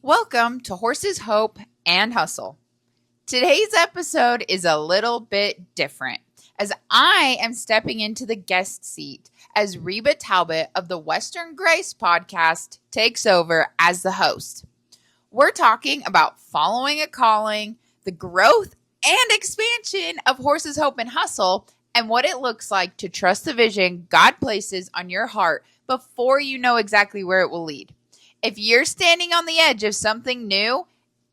Welcome to Horses, Hope, and Hustle. Today's episode is a little bit different as I am stepping into the guest seat as Reba Talbott of the Western Grace podcast takes over as the host. We're talking about following a calling, the growth and expansion of Horses, Hope, and Hustle, and what it looks like to trust the vision God places on your heart before you know exactly where it will lead. If you're standing on the edge of something new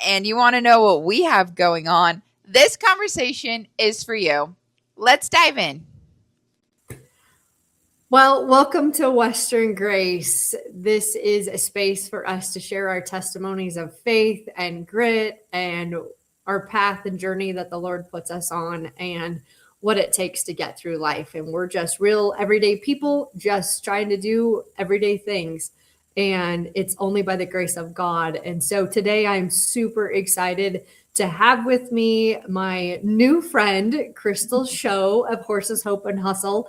and you want to know what we have going on, this conversation is for you. Let's dive in. Well, welcome to Western Grace. This is a space for us to share our testimonies of faith and grit and our path and journey that the Lord puts us on and what it takes to get through life. And we're just real everyday people just trying to do everyday things. And it's only by the grace of God. And so today I'm super excited to have with me my new friend, Crystal Show of Horses, Hope, and Hustle.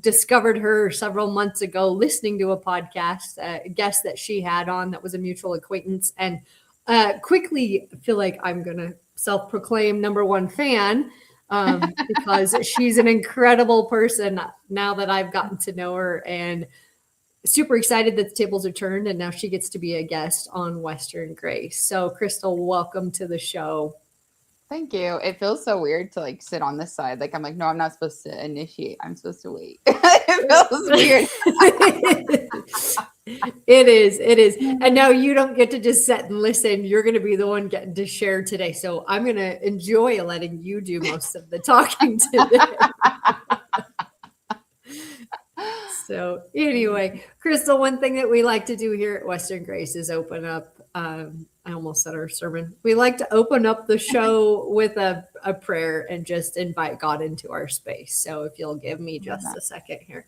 Discovered her several months ago listening to a podcast, a guest that she had on that was a mutual acquaintance, and quickly feel like I'm going to self-proclaim number one fan because she's an incredible person now that I've gotten to know her, and super excited that the tables are turned and now she gets to be a guest on Western Grace. So Crystal, welcome to the show. Thank you. It feels so weird to sit on this side. I'm like, no, I'm not supposed to initiate. I'm supposed to wait. It feels weird. It is. And now you don't get to just sit and listen. You're going to be the one getting to share today. So I'm going to enjoy letting you do most of the talking today. So anyway, Crystal, one thing that we like to do here at Western Grace is open up. I almost said our sermon. We like to open up the show with a prayer and just invite God into our space. So if you'll give me just a second here.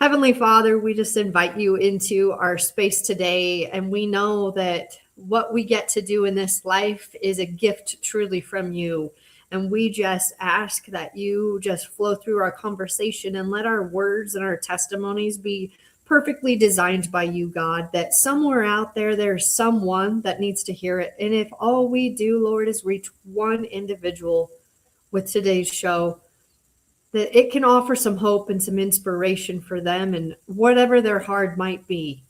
Heavenly Father, we just invite you into our space today. And we know that what we get to do in this life is a gift truly from you. And we just ask that you just flow through our conversation and let our words and our testimonies be perfectly designed by you, God, that somewhere out there, there's someone that needs to hear it. And if all we do, Lord, is reach one individual with today's show, that it can offer some hope and some inspiration for them and whatever their heart might be.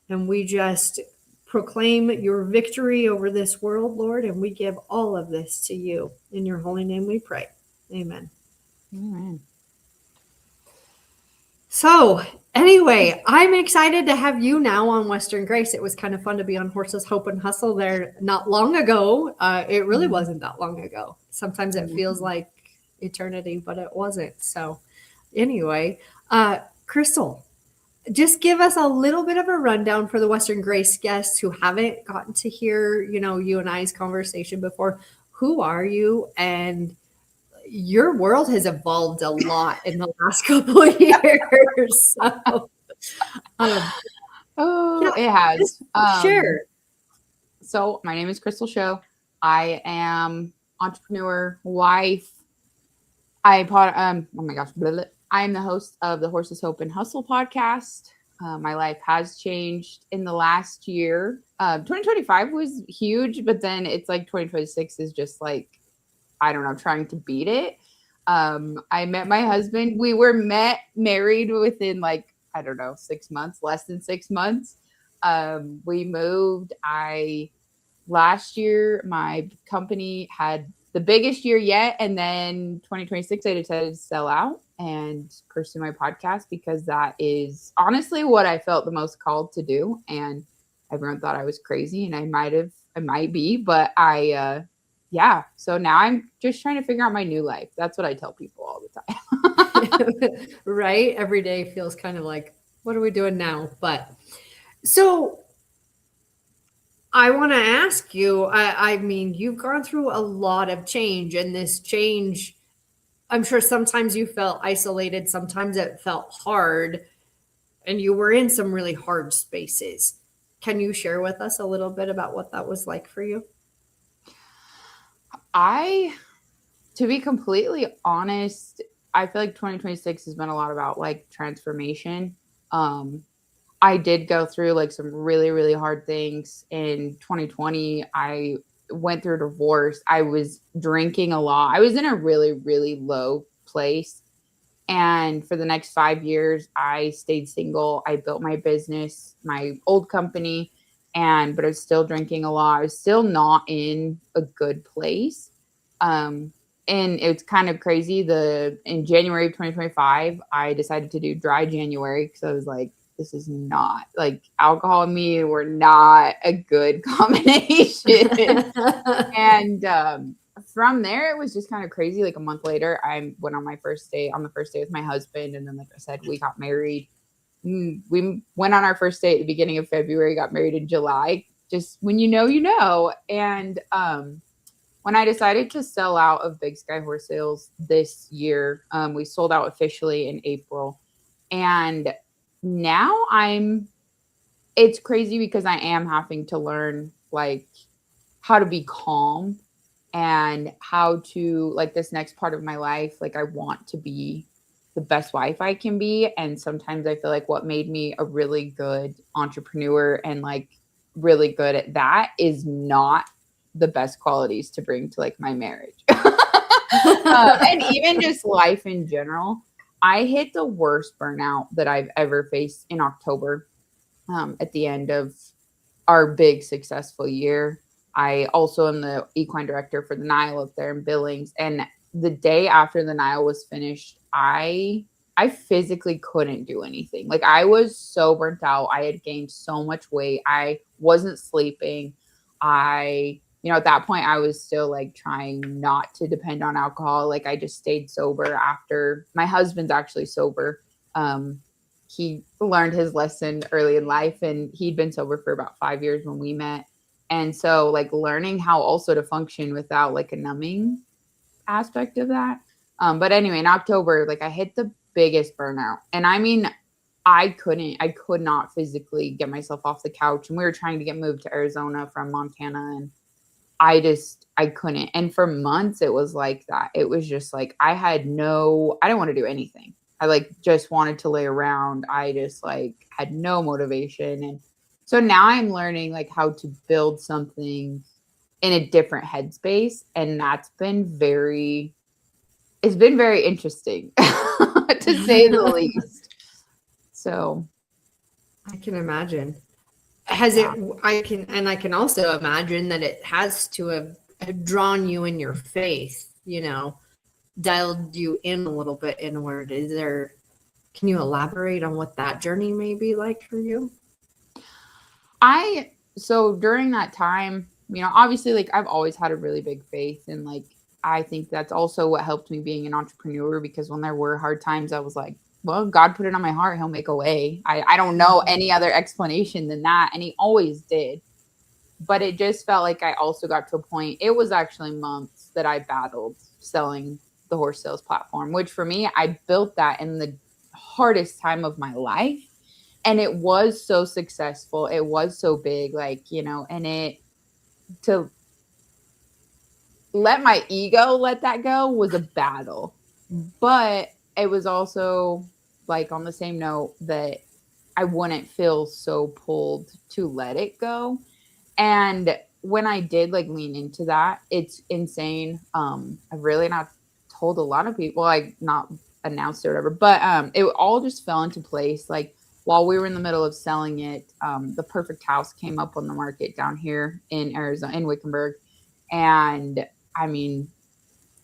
And we just proclaim your victory over this world, Lord, and we give all of this to you. In your holy name we pray. Amen. Amen. So anyway, I'm excited to have you now on Western Grace. It was kind of fun to be on Horses, Hope, and Hustle there not long ago. It really wasn't that long ago. Sometimes it feels like eternity, but it wasn't. So anyway, Crystal, just give us a little bit of a rundown for the Western Grace guests who haven't gotten to hear, you and I's conversation before. Who are you? And your world has evolved a lot in the last couple of years. So, it has. Sure. So my name is Crystal Show. I am entrepreneur, wife. Oh my gosh. I am the host of the Horses, Hope, and Hustle podcast. My life has changed in the last year. 2025 was huge, but then it's 2026 is just I don't know, trying to beat it. I met my husband. We were married within 6 months, less than 6 months. We moved. Last year, my company had the biggest year yet. And then 2026, I decided to sell out and pursue my podcast because that is honestly what I felt the most called to do. And everyone thought I was crazy, and I might be, but so now I'm just trying to figure out my new life. That's what I tell people all the time. Right? Every day feels kind of like, what are we doing now? But so I want to ask you, I mean, you've gone through a lot of change, and this change, I'm sure sometimes you felt isolated, sometimes it felt hard, and you were in some really hard spaces. Can you share with us a little bit about what that was like for you? To be completely honest, I feel like 2026 has been a lot about transformation. I did go through like some really, really hard things in 2020. I went through a divorce. I was drinking a lot. I was in a really, really low place. And for the next 5 years, I stayed single. I built my business, my old company, but I was still drinking a lot. I was still not in a good place. Um, and it's kind of crazy. In January of 2025, I decided to do dry January because I was like, this is not like alcohol and me were not a good combination. And from there, it was just kind of crazy. Like a month later, I went on the first day with my husband. And then, like I said, we got married. We went on our first date at the beginning of February, got married in July. Just when you know, you know. And when I decided to sell out of Big Sky Horse Sales this year, we sold out officially in April. And now it's crazy because I am having to learn like how to be calm and how to like this next part of my life. Like I want to be the best wife I can be. And sometimes I feel like what made me a really good entrepreneur and like really good at that is not the best qualities to bring to like my marriage. And even just life in general. I hit the worst burnout that I've ever faced in October, at the end of our big successful year. I also am the equine director for the Nile up there in Billings. And the day after the Nile was finished, I physically couldn't do anything. Like I was so burnt out. I had gained so much weight. I wasn't sleeping. At that point, I was still like trying not to depend on alcohol. Like I just stayed sober after my husband's actually sober. He learned his lesson early in life and he'd been sober for about 5 years when we met. And so like learning how also to function without like a numbing aspect of that. But anyway, in October, like I hit the biggest burnout. And I mean, I could not physically get myself off the couch. And we were trying to get moved to Arizona from Montana. And I couldn't. And for months it was like that. It was just like, I didn't want to do anything. I like just wanted to lay around. I just like had no motivation. And so now I'm learning like how to build something in a different headspace. And it's been very interesting to say the least. So I can imagine. I can also imagine that it has to have drawn you in your faith, dialed you in a little bit inward. Can you elaborate on what that journey may be like for you? So during that time, obviously like I've always had a really big faith, and like, I think that's also what helped me being an entrepreneur, because when there were hard times, I was like, well, God put it on my heart. He'll make a way. I don't know any other explanation than that. And he always did. But it just felt like I also got to a point. It was actually months that I battled selling the horse sales platform, which for me, I built that in the hardest time of my life. And it was so successful. It was so big, and to let my ego let that go was a battle. But it was also like on the same note that I wouldn't feel so pulled to let it go. And when I did like lean into that, it's insane. I've really not told a lot of people, like not announced it or whatever, but it all just fell into place. Like while we were in the middle of selling it, the perfect house came up on the market down here in Arizona, in Wickenburg. And I mean,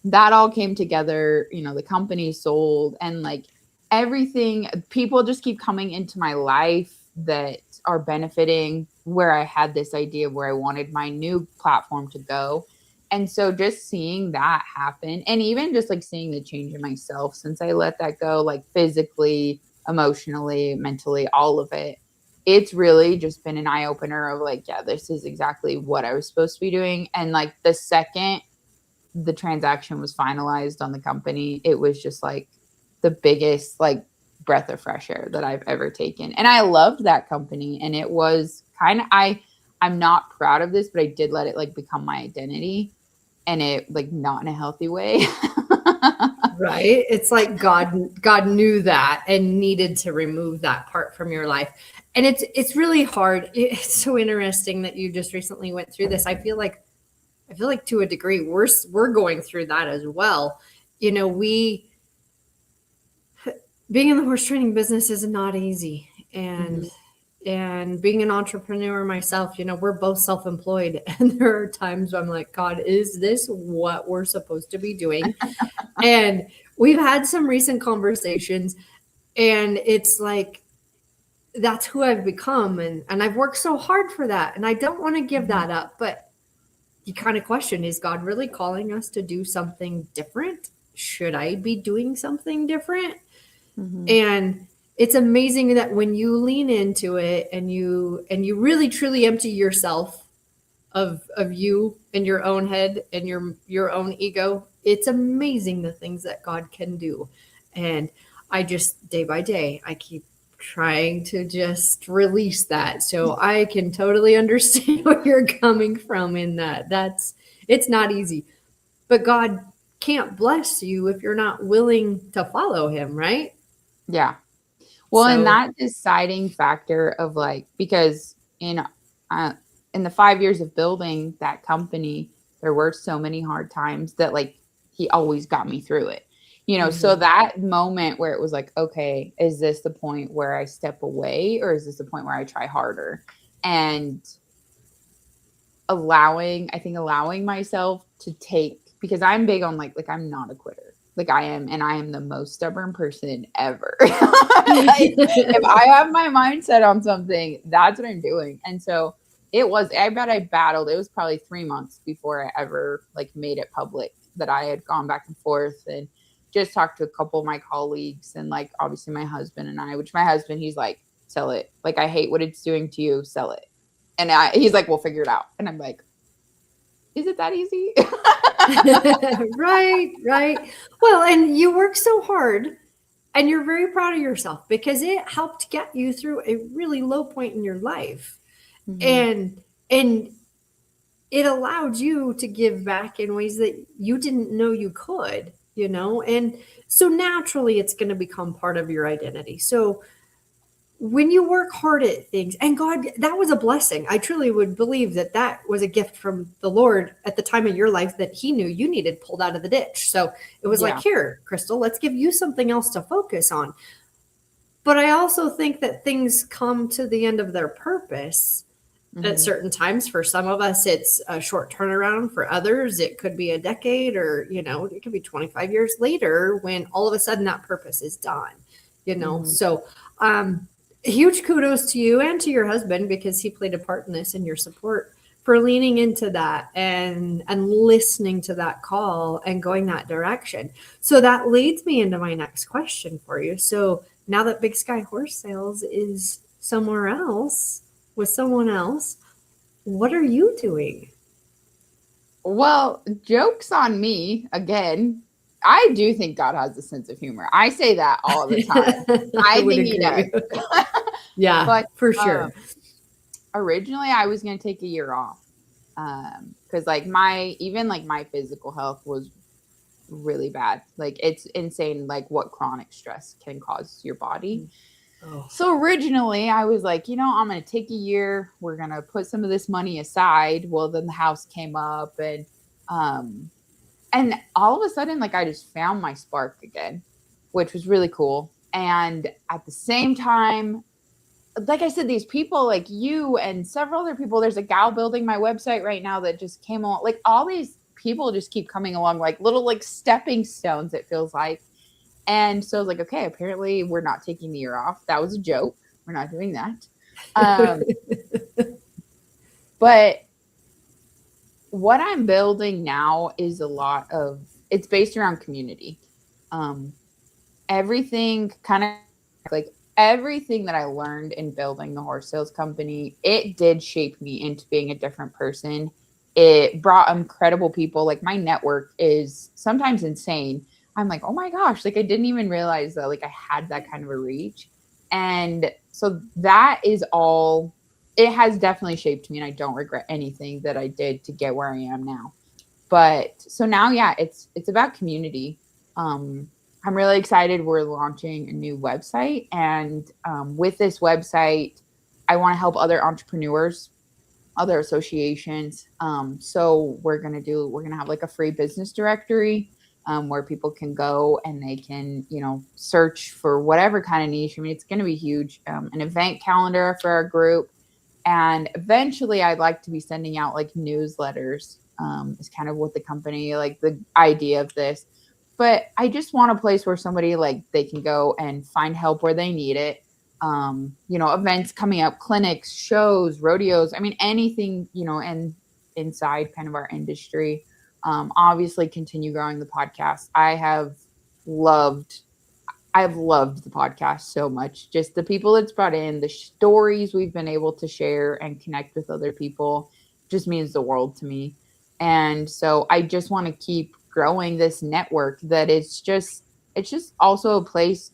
that all came together, the company sold, and like everything, people just keep coming into my life that are benefiting where I had this idea of where I wanted my new platform to go. And so just seeing that happen, and even just like seeing the change in myself since I let that go, like physically, emotionally, mentally, all of it, it's really just been an eye opener of like, yeah, this is exactly what I was supposed to be doing. And like the second the transaction was finalized on the company, it was just like the biggest like breath of fresh air that I've ever taken. And I loved that company. And it was kind of, I'm not proud of this, but I did let it like become my identity, and it like not in a healthy way. Right? It's like God knew that and needed to remove that part from your life. And it's really hard. It's so interesting that you just recently went through this. I feel like to a degree we're going through that as well. You know, we being in the horse training business is not easy. And being an entrepreneur myself, you know, we're both self-employed and there are times I'm like, God, is this what we're supposed to be doing? And we've had some recent conversations and it's like that's who I've become and I've worked so hard for that and I don't want to give that up, but you kind of question, is God really calling us to do something different? Should I be doing something different? And it's amazing that when you lean into it and you really truly empty yourself of you and your own head and your own ego, it's amazing the things that God can do. And I just day by day I keep trying to just release that, so I can totally understand where you're coming from in that. It's not easy, but God can't bless you if you're not willing to follow him, right? Yeah. Well, and So that deciding factor of like, because in the 5 years of building that company, there were so many hard times that like he always got me through it. You know, so that moment where it was like, okay, is this the point where I step away or is this the point where I try harder? And allowing myself to take, because I'm big on like I'm not a quitter. Like I am, and I am the most stubborn person ever. Like, if I have my mind set on something, that's what I'm doing. And so I bet I battled. It was probably 3 months before I ever like made it public that I had gone back and forth and just talked to a couple of my colleagues and like obviously my husband and I, which my husband, he's like, sell it. Like, I hate what it's doing to you. Sell it. And he's like, we'll figure it out. And I'm like, is it that easy? right. Well, and you work so hard and you're very proud of yourself because it helped get you through a really low point in your life. And it allowed you to give back in ways that you didn't know you could, you know? And so naturally it's going to become part of your identity. So when you work hard at things, and God, that was a blessing. I truly would believe that that was a gift from the Lord at the time in your life that he knew you needed pulled out of the ditch. So it was like, here, Crystal, let's give you something else to focus on. But I also think that things come to the end of their purpose at certain times. For some of us, it's a short turnaround. For others, it could be a decade or, you know, it could be 25 years later when all of a sudden that purpose is done, you know? So, huge kudos to you and to your husband because he played a part in this and your support for leaning into that and listening to that call and going that direction. So that leads me into my next question for you. So now that Big Sky Horse Sales is somewhere else with someone else, what are you doing? Well, joke's on me again. I do think God has a sense of humor. I say that all the time. I think he does. Yeah, but for sure. Originally, I was going to take a year off because like my physical health was really bad. Like, it's insane like what chronic stress can cause your body. So originally I was like, you know, I'm going to take a year. We're going to put some of this money aside. Well, then the house came up and all of a sudden, like, I just found my spark again, which was really cool. And at the same time, like I said, these people like you and several other people, there's a gal building my website right now that just came along. Like, all these people just keep coming along like little like stepping stones, it feels like. And so I was like, okay, apparently we're not taking the year off. That was a joke. We're not doing that. But what I'm building now is it's based around community. Everything kind of like everything that I learned in building the horse sales company, it did shape me into being a different person. It brought incredible people. Like, my network is sometimes insane. I'm like, oh my gosh, like I didn't even realize that like I had that kind of a reach. And so that is all, it has definitely shaped me and I don't regret anything that I did to get where I am now. But so now, yeah, it's about community. I'm really excited. We're launching a new website, and with this website, I want to help other entrepreneurs, other associations. So we're gonna have like a free business directory where people can go and they can, search for whatever kind of niche. I mean, it's going to be huge. An event calendar for our group, and eventually, I'd like to be sending out like newsletters. Is kind of what the company, like the idea of this. But I just want a place where somebody like they can go and find help where they need it. Events coming up, clinics, shows, rodeos. I mean, anything, and inside kind of our industry. Obviously, continue growing the podcast. Loved I've loved the podcast so much. Just the people it's brought in, the stories we've been able to share and connect with other people just means the world to me. And so I just want to keep growing this network that it's just also a place.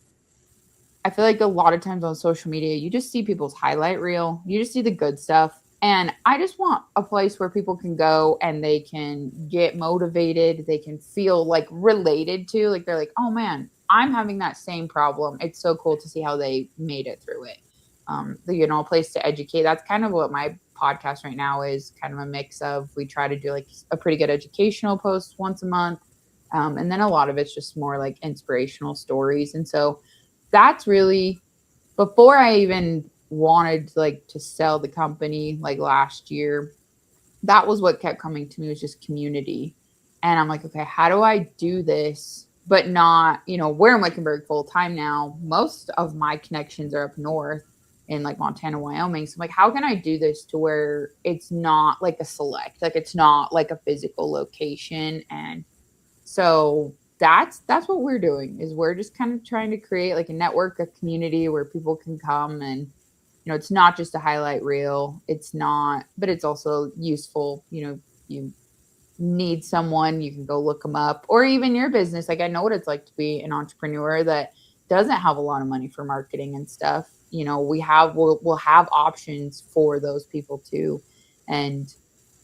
I feel like a lot of times on social media, you just see people's highlight reel, you just see the good stuff. And I just want a place where people can go and they can get motivated, they can feel like related to, like they're like, oh man, I'm having that same problem. It's so cool to see how they made it through it. A place to educate. That's kind of what my podcast right now is, kind of a mix of, we try to do like a pretty good educational post once a month. And then a lot of it's just more like inspirational stories. And so that's really, before I even wanted to sell the company like last year, that was what kept coming to me, was just community. And I'm like, okay, how do I do this but not, we're in Wickenburg full time now. Most of my connections are up north in like Montana, Wyoming. So I'm like, how can I do this to where it's not like a select, like it's not like a physical location? And so that's what we're doing, is we're just kind of trying to create like a network, a community where people can come and, it's not just a highlight reel. It's not, but it's also useful. You need someone, you can go look them up, or even your business. Like, I know what it's like to be an entrepreneur that doesn't have a lot of money for marketing and stuff. We'll have options for those people too. And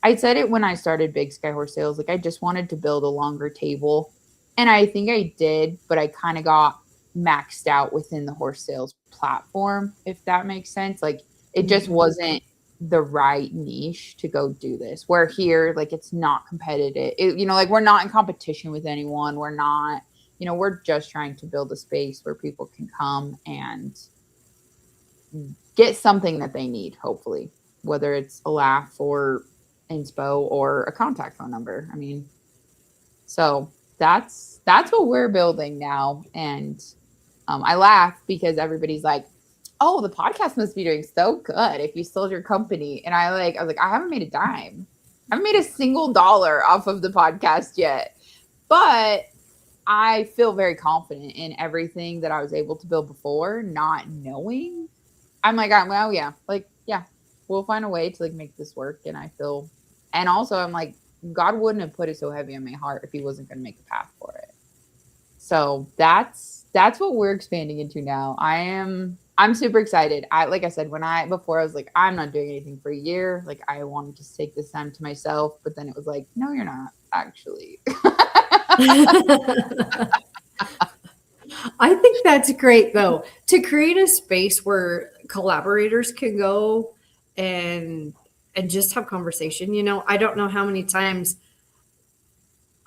I said it when I started Big Sky Horse Sales, like I just wanted to build a longer table. And I think I did, but I kind of got maxed out within the horse sales platform, if that makes sense. Like it just wasn't the right niche to go do this. Where here, like it's not competitive. Like we're not in competition with anyone. We're not, we're just trying to build a space where people can come and get something that they need, hopefully, whether it's a laugh or inspo or a contact phone number. I mean, so that's what we're building now. And I laugh because everybody's like, oh, the podcast must be doing so good if you sold your company. And I was like, I haven't made a dime. I haven't made a single dollar off of the podcast yet. But I feel very confident in everything that I was able to build before, not knowing. I'm like, well, yeah, we'll find a way to like make this work. And and also I'm like, God wouldn't have put it so heavy on my heart if he wasn't going to make a path for it. So that's what we're expanding into now. I'm super excited. Like I said, before I was like, I'm not doing anything for a year. Like I want to just take this time to myself. But then it was like, no, you're not actually. I think that's great though, to create a space where collaborators can go and just have conversation. I don't know how many times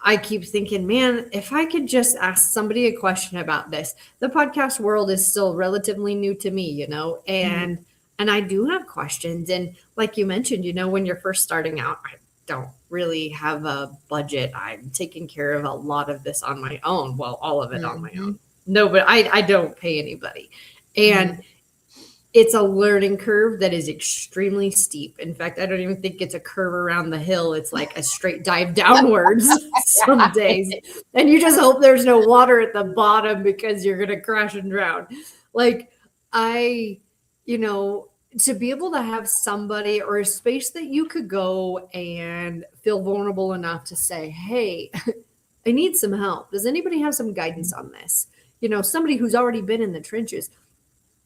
I keep thinking, man, if I could just ask somebody a question about this. The podcast world is still relatively new to me, and I do have questions. And like you mentioned, when you're first starting out, I don't really have a budget. I'm taking care of a lot of this on my own. Well, all of it on my own. No, but I don't pay anybody. And it's a learning curve that is extremely steep. In fact, I don't even think it's a curve around the hill. It's like a straight dive downwards some days. And you just hope there's no water at the bottom because you're going to crash and drown. Like to be able to have somebody or a space that you could go and feel vulnerable enough to say, hey, I need some help. Does anybody have some guidance on this? Somebody who's already been in the trenches.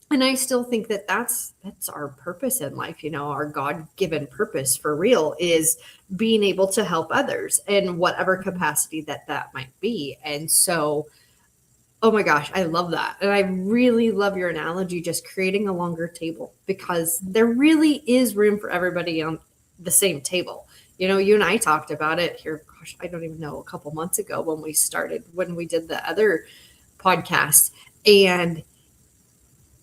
And I still think that that's our purpose in life. Our God-given purpose for real is being able to help others in whatever capacity that might be. And so Oh my gosh, I love that. And I really love your analogy, just creating a longer table, because there really is room for everybody on the same table. You know, you and I talked about it here, gosh, I don't even know, a couple months ago when we did the other podcast. And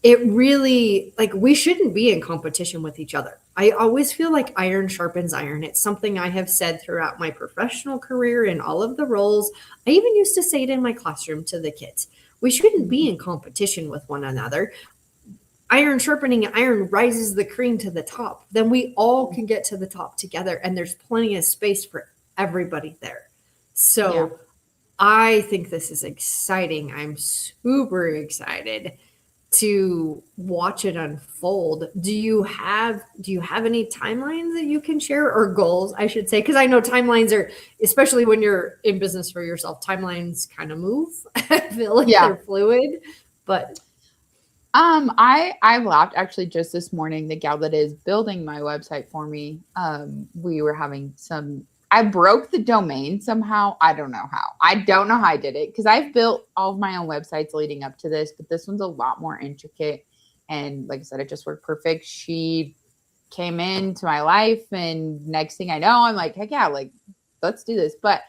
it really, like, we shouldn't be in competition with each other. I always feel like iron sharpens iron. It's something I have said throughout my professional career in all of the roles. I even used to say it in my classroom to the kids. We shouldn't be in competition with one another. Iron sharpening iron rises the cream to the top. Then we all can get to the top together, and there's plenty of space for everybody there. Yeah. So I think this is exciting. I'm super excited to watch it unfold. Do you have any timelines that you can share, or goals, I should say? Because I know timelines are, especially when you're in business for yourself, timelines kind of move. I feel like Yeah. they're fluid, but I laughed actually just this morning. The gal that is building my website for me, we were having some. I broke the domain somehow. I don't know how. I don't know how I did it because I've built all of my own websites leading up to this, but this one's a lot more intricate. And like I said, it just worked perfect. She came into my life, and next thing I know, I'm like, heck yeah, like let's do this. But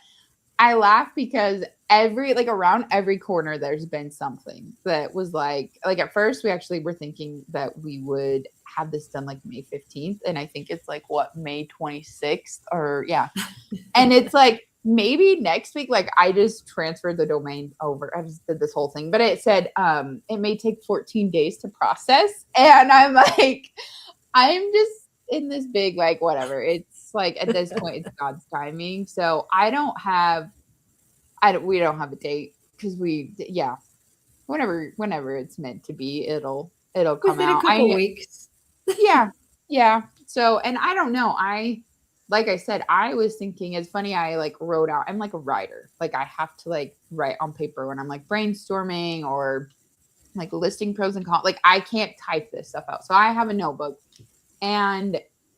I laugh because around every corner there's been something that was like at first we actually were thinking that we would have this done like May 15th, and I think it's like what, May 26th, or yeah. And it's like maybe next week. Like I just transferred the domain over. I just did this whole thing, but it said it may take 14 days to process, and I'm like, I'm just in this big like whatever. It's like at this point it's God's timing. So we don't have a date because whenever it's meant to be, it'll come within a out. couple weeks. Yeah, yeah. So, and I don't know. Like I said, I was thinking, it's funny. I like wrote out, I'm like a writer. Like I have to like write on paper when I'm like brainstorming or like listing pros and cons. Like I can't type this stuff out. So I have a notebook, and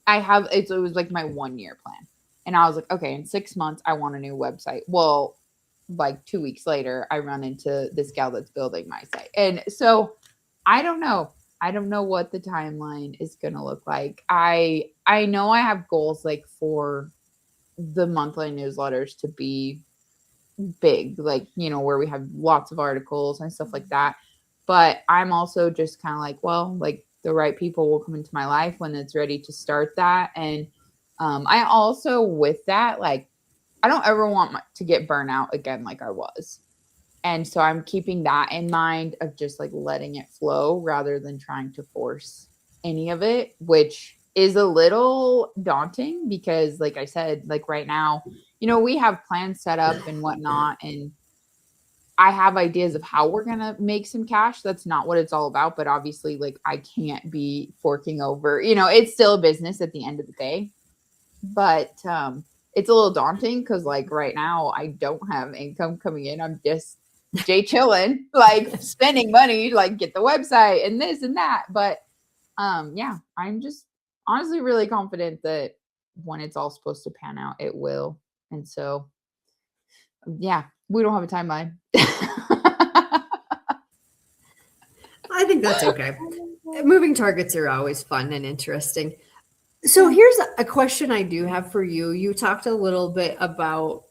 it was like my 1 year plan. And I was like, okay, in 6 months, I want a new website. Well, like 2 weeks later, I run into this gal that's building my site. And so I don't know. I don't know what the timeline is going to look like. I know I have goals like for the monthly newsletters to be big, like, where we have lots of articles and stuff like that. But I'm also just kind of like, well, like the right people will come into my life when it's ready to start that. And I also, with that, like, I don't ever want to get burnout again like I was. And so I'm keeping that in mind of just like letting it flow rather than trying to force any of it, which is a little daunting because, like I said, like right now, we have plans set up and whatnot. And I have ideas of how we're going to make some cash. That's not what it's all about. But obviously, like I can't be forking over, it's still a business at the end of the day. But it's a little daunting because like right now I don't have income coming in. I'm just chilling, like spending money, like get the website and this and that. But yeah, I'm just honestly really confident that when it's all supposed to pan out, it will. And so yeah, we don't have a timeline. I think that's okay. Moving targets are always fun and interesting. So here's a question I do have for you. You talked a little bit about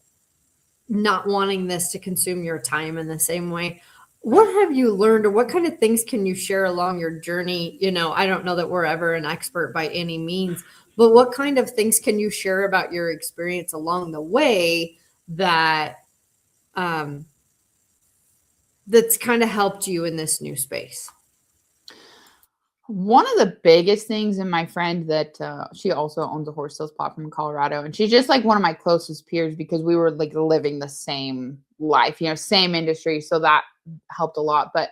not wanting this to consume your time in the same way. What have you learned, or what kind of things can you share along your journey? I don't know that we're ever an expert by any means, but what kind of things can you share about your experience along the way that that's kind of helped you in this new space? One of the biggest things, and my friend that she also owns a horse sales platform in Colorado, and she's just like one of my closest peers because we were like living the same life, same industry. So that helped a lot. But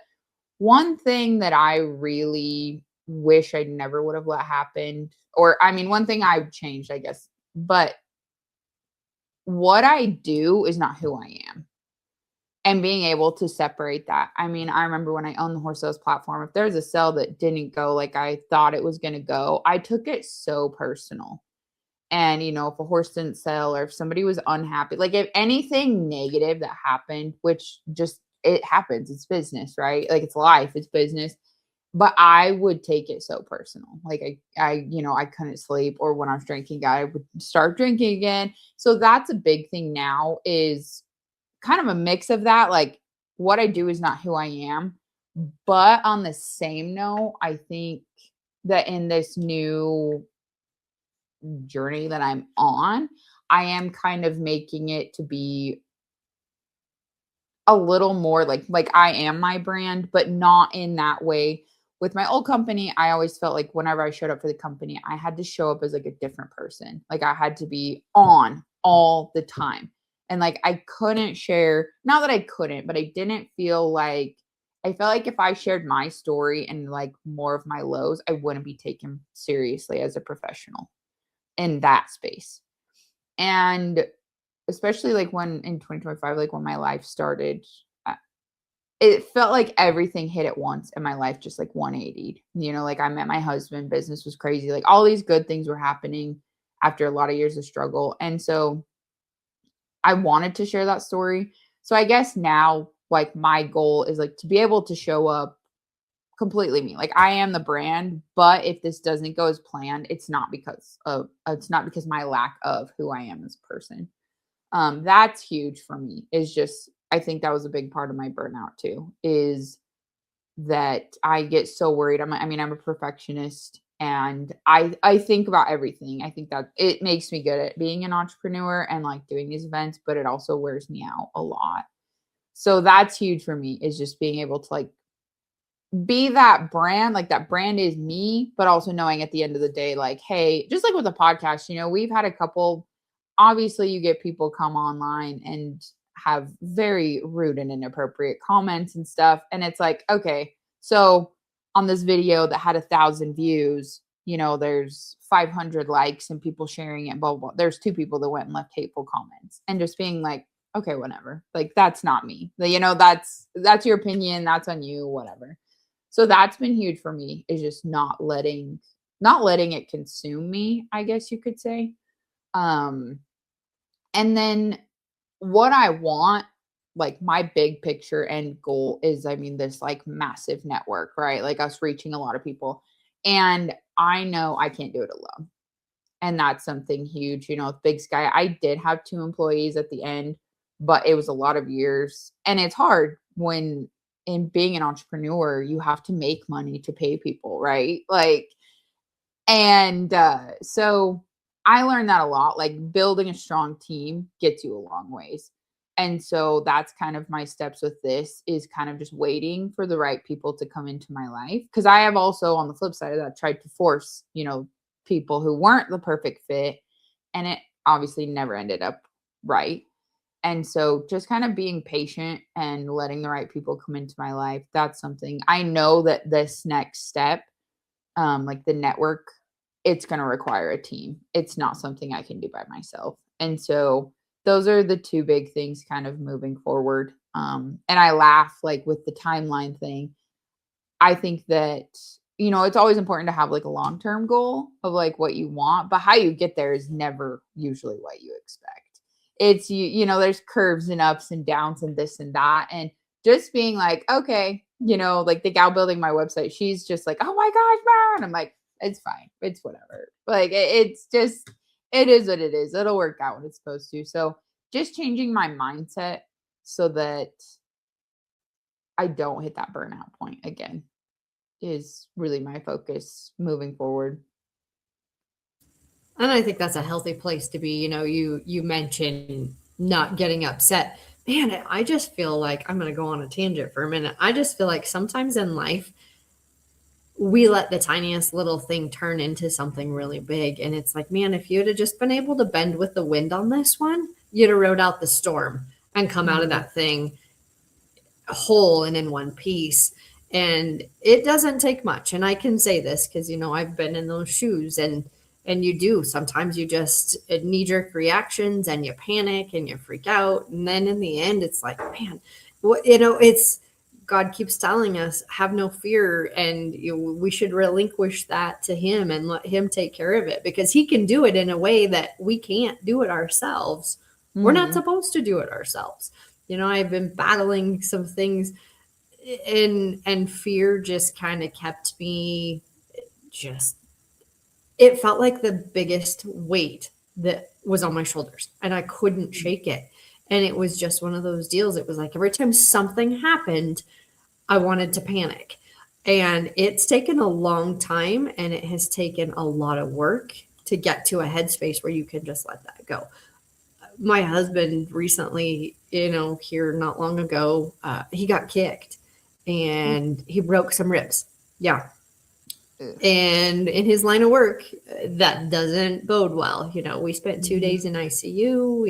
one thing that I really wish I never would have let happen, or I mean, one thing I've changed, I guess, but what I do is not who I am. And being able to separate that. I mean, I remember when I owned the horse sales platform, if there's a sale that didn't go like I thought it was going to go, I took it so personal. And, if a horse didn't sell or if somebody was unhappy, like if anything negative that happened, which just it happens. It's business, right? Like it's life, it's business. But I would take it so personal. Like I couldn't sleep, or when I was drinking, I would start drinking again. So that's a big thing now, is kind of a mix of that. Like what I do is not who I am. But on the same note, I think that in this new journey that I'm on, I am kind of making it to be a little more like I am my brand, but not in that way. With my old company, I always felt like whenever I showed up for the company, I had to show up as like a different person. Like I had to be on all the time. And like I couldn't share, not that I couldn't, but I didn't feel like I felt like if I shared my story and like more of my lows, I wouldn't be taken seriously as a professional in that space. And especially like when in 2025, like when my life started, it felt like everything hit at once and my life just like 180'd. Like I met my husband, business was crazy. Like all these good things were happening after a lot of years of struggle. And so I wanted to share that story. So I guess now like my goal is like to be able to show up completely me. Like I am the brand, but if this doesn't go as planned, it's not because my lack of who I am as a person. That's huge for me. Is just I think that was a big part of my burnout too, is that I get so worried. I'm a perfectionist, and I think about everything. I think that it makes me good at being an entrepreneur and like doing these events, but it also wears me out a lot. So that's huge for me, is just being able to like be that brand. Like that brand is me, but also knowing at the end of the day, like, hey, just like with the podcast, we've had a couple, obviously you get people come online and have very rude and inappropriate comments and stuff. And it's like, okay, so on this video that had 1,000 views, there's 500 likes and people sharing it, blah, blah, blah. There's 2 people that went and left hateful comments, and just being like, okay, whatever. Like, that's not me. That's your opinion. That's on you, whatever. So that's been huge for me, is just not letting it consume me, I guess you could say. And then what I want, like my big picture end goal is, this like massive network, right? Like us reaching a lot of people. And I know I can't do it alone. And that's something huge, with Big Sky. I did have 2 employees at the end, but it was a lot of years. And it's hard when in being an entrepreneur, you have to make money to pay people, right? Like, and so I learned that a lot. Like building a strong team gets you a long ways. And so that's kind of my steps with this, is kind of just waiting for the right people to come into my life. Because I have also, on the flip side of that, tried to force, people who weren't the perfect fit. And it obviously never ended up right. And so just kind of being patient and letting the right people come into my life. That's something I know that this next step, like the network, it's going to require a team. It's not something I can do by myself. And so those are the 2 big things kind of moving forward. And I laugh like with the timeline thing. I think that, it's always important to have like a long-term goal of like what you want, but how you get there is never usually what you expect. It's there's curves and ups and downs and this and that. And just being like, okay, like the gal building my website, she's just like, oh my gosh, man. I'm like, it's fine. It's whatever. Like it's just, it is what it is. It'll work out when it's supposed to. So just changing my mindset so that I don't hit that burnout point again is really my focus moving forward. And I think that's a healthy place to be. You mentioned not getting upset. Man, I just feel like, I'm going to go on a tangent for a minute. I just feel like sometimes in life, we let the tiniest little thing turn into something really big. And it's like, man, if you'd have just been able to bend with the wind on this one, you'd have rode out the storm and come out of that thing whole and in one piece. And it doesn't take much. And I can say this because, I've been in those shoes, and you do. Sometimes you just knee-jerk reactions and you panic and you freak out. And then in the end, it's like, man, it's God keeps telling us, have no fear. And we should relinquish that to him and let him take care of it, because he can do it in a way that we can't do it ourselves. Mm-hmm. We're not supposed to do it ourselves. I've been battling some things, and fear just kind of kept me just, it felt like the biggest weight that was on my shoulders and I couldn't shake it. And it was just one of those deals. It was like every time something happened, I wanted to panic. And it's taken a long time and it has taken a lot of work to get to a headspace where you can just let that go. My husband recently, here not long ago, he got kicked and he broke some ribs. Yeah. And in his line of work, that doesn't bode well. We spent 2 days in ICU.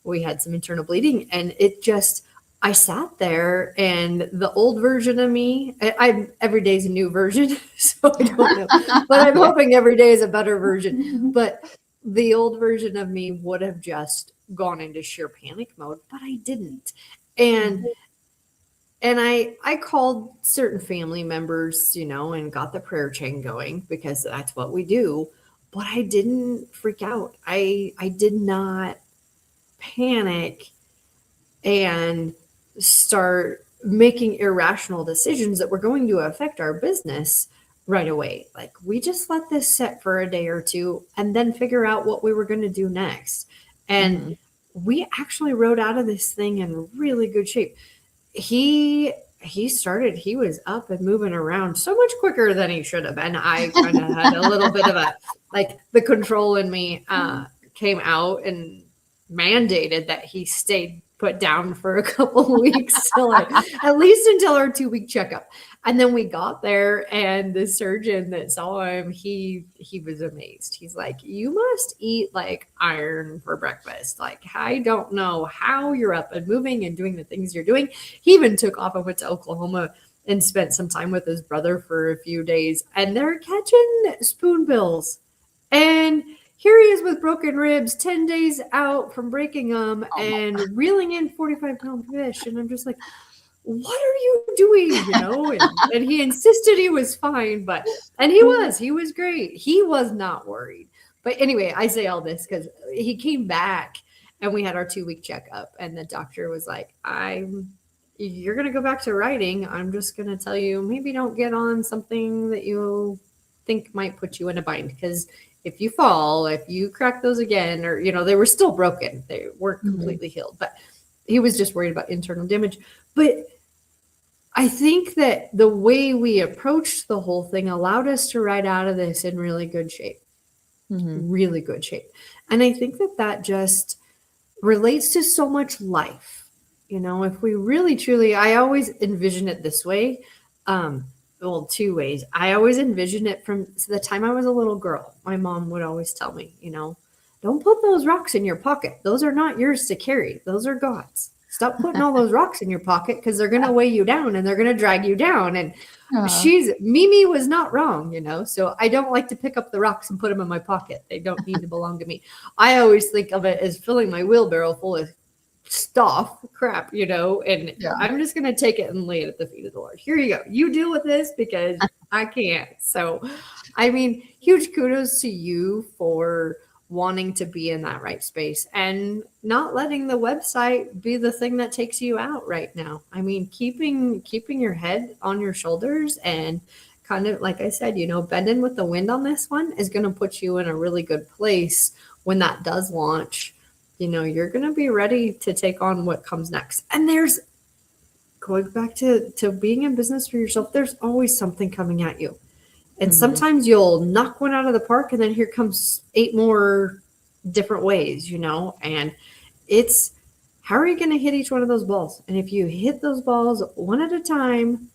We had some internal bleeding, and it just, I sat there, and the old version of me, every day's a new version, so I don't know, but I'm hoping every day is a better version. But the old version of me would have just gone into sheer panic mode, but I didn't. And I called certain family members, and got the prayer chain going because that's what we do. But I didn't freak out. I did not panic and start making irrational decisions that were going to affect our business right away. Like, we just let this sit for a day or two and then figure out what we were going to do next. And we actually rode out of this thing in really good shape. He was up and moving around so much quicker than he should have. And I kind of had a little bit of the control in me came out and mandated that he stayed put down for a couple of weeks at least until our 2-week checkup. And then we got there, and the surgeon that saw him, he was amazed. He's like, "You must eat like iron for breakfast. Like, I don't know how you're up and moving and doing the things you're doing." He even took off and went to Oklahoma and spent some time with his brother for a few days, and they're catching spoonbills. And here he is with broken ribs, 10 days out from breaking them, and reeling in 45-pound fish. And I'm just like, what are you doing? And he insisted he was fine, and he was great. He was not worried. But anyway, I say all this because he came back and we had our 2-week checkup, and the doctor was like, you're going to go back to writing. I'm just going to tell you, maybe don't get on something that you think might put you in a bind, because if you fall, if you crack those again, or, they were still broken. They weren't completely healed, but he was just worried about internal damage. But I think that the way we approached the whole thing allowed us to ride out of this in really good shape, really good shape. And I think that just relates to so much life. If we really, truly, I always envision it this way. Well, 2 ways. I always envision it from the time I was a little girl. My mom would always tell me, don't put those rocks in your pocket. Those are not yours to carry. Those are God's. Stop putting all those rocks in your pocket, because they're going to weigh you down and they're going to drag you down. And Mimi was not wrong, so I don't like to pick up the rocks and put them in my pocket. They don't need to belong to me. I always think of it as filling my wheelbarrow full of crap, and I'm just going to take it and lay it at the feet of the Lord. Here you go. You deal with this because I can't. So, I mean, huge kudos to you for wanting to be in that right space and not letting the website be the thing that takes you out right now. I mean, keeping your head on your shoulders and kind of, like I said, bending with the wind on this one is going to put you in a really good place when that does launch. You're going to be ready to take on what comes next. And there's, going back to being in business for yourself, there's always something coming at you. And sometimes you'll knock one out of the park, and then here comes 8 more different ways, and it's, how are you going to hit each one of those balls? And if you hit those balls one at a time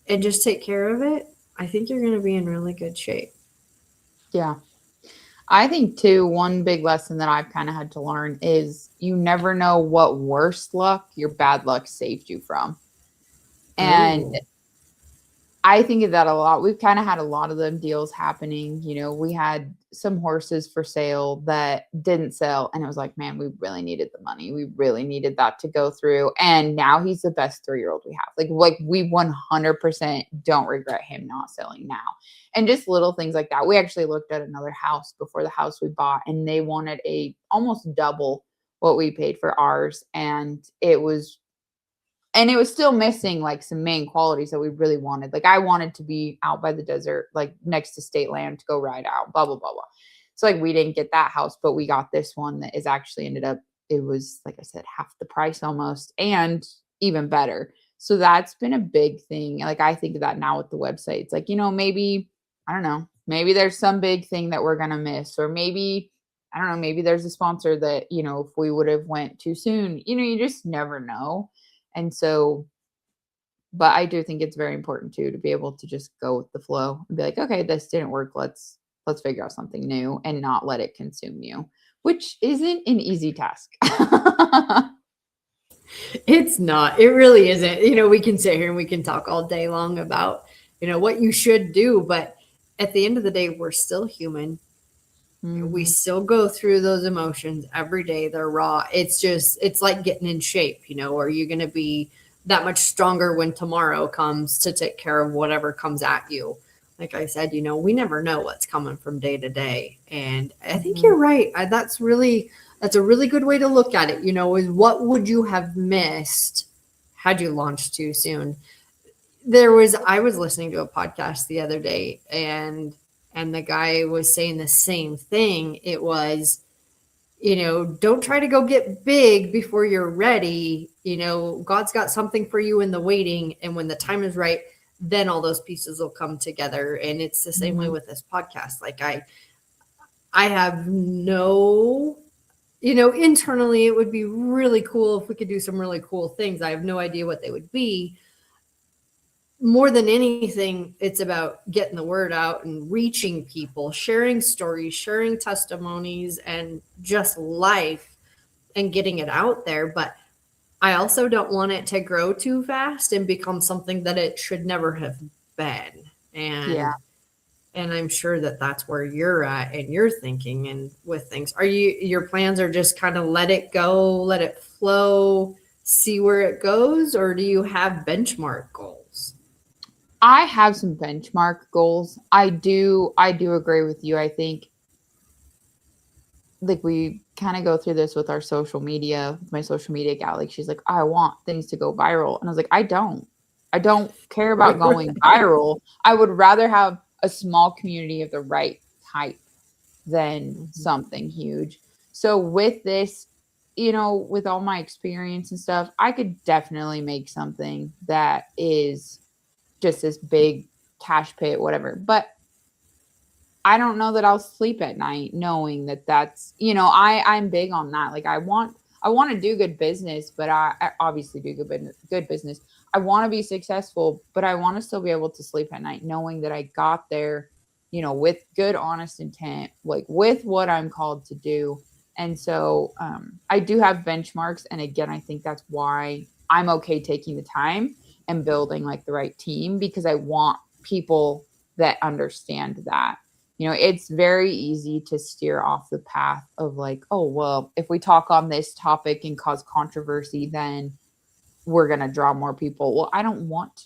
and just take care of it, I think you're going to be in really good shape. Yeah. I think too, one big lesson that I've kind of had to learn is you never know what worse luck your bad luck saved you from. And I think of that a lot. We've kind of had a lot of them deals happening. We had some horses for sale that didn't sell. And it was like, man, we really needed the money. We really needed that to go through. And now he's the best 3-year-old we have. Like we 100% don't regret him not selling now. And just little things like that. We actually looked at another house before the house we bought, and they wanted a almost double what we paid for ours. And it was still missing like some main qualities that we really wanted. Like I wanted to be out by the desert, like next to state land to go ride out, blah, blah, blah, blah. So like we didn't get that house, but we got this one that is actually ended up, it was, like I said, half the price almost, and even better. So that's been a big thing. Like I think of that now with the website. It's like, maybe, I don't know, maybe there's some big thing that we're going to miss, or maybe, I don't know, maybe there's a sponsor that, if we would have went too soon, you just never know. And so, but I do think it's very important too, to be able to just go with the flow and be like, okay, this didn't work. Let's figure out something new and not let it consume you, which isn't an easy task. It's not. It really isn't. We can sit here and we can talk all day long about, what you should do. But at the end of the day, we're still human. Mm-hmm. We still go through those emotions every day. They're raw. It's like getting in shape. Are you going to be that much stronger when tomorrow comes to take care of whatever comes at you? Like I said, we never know what's coming from day to day. And I think you're right. That's a really good way to look at it, is what would you have missed had you launched too soon? I was listening to a podcast the other day, and the guy was saying the same thing. It was, don't try to go get big before you're ready. God's got something for you in the waiting. And when the time is right, then all those pieces will come together. And it's the same way with this podcast. Like I have no, internally, it would be really cool if we could do some really cool things. I have no idea what they would be. More than anything, it's about getting the word out and reaching people, sharing stories, sharing testimonies, and just life, and getting it out there. But I also don't want it to grow too fast and become something that it should never have been. And I'm sure that that's where you're at and you're thinking and with things. Your plans are just kind of let it go, let it flow, see where it goes, or do you have benchmark goals? I have some benchmark goals. I do agree with you. I think like we kind of go through this with our social media, my social media gal. Like she's like, I want things to go viral. And I was like, I don't care about going viral. I would rather have a small community of the right type than something huge. So with this, with all my experience and stuff, I could definitely make something that is just this big cash pit, whatever. But I don't know that I'll sleep at night knowing that that's, I'm big on that. Like I want to do good business, but I obviously do good business. I want to be successful, but I want to still be able to sleep at night knowing that I got there, with good, honest intent, like with what I'm called to do. And so I do have benchmarks. And again, I think that's why I'm okay taking the time and building like the right team, because I want people that understand that. It's very easy to steer off the path of like, oh, well, if we talk on this topic and cause controversy, then we're going to draw more people. Well, I don't want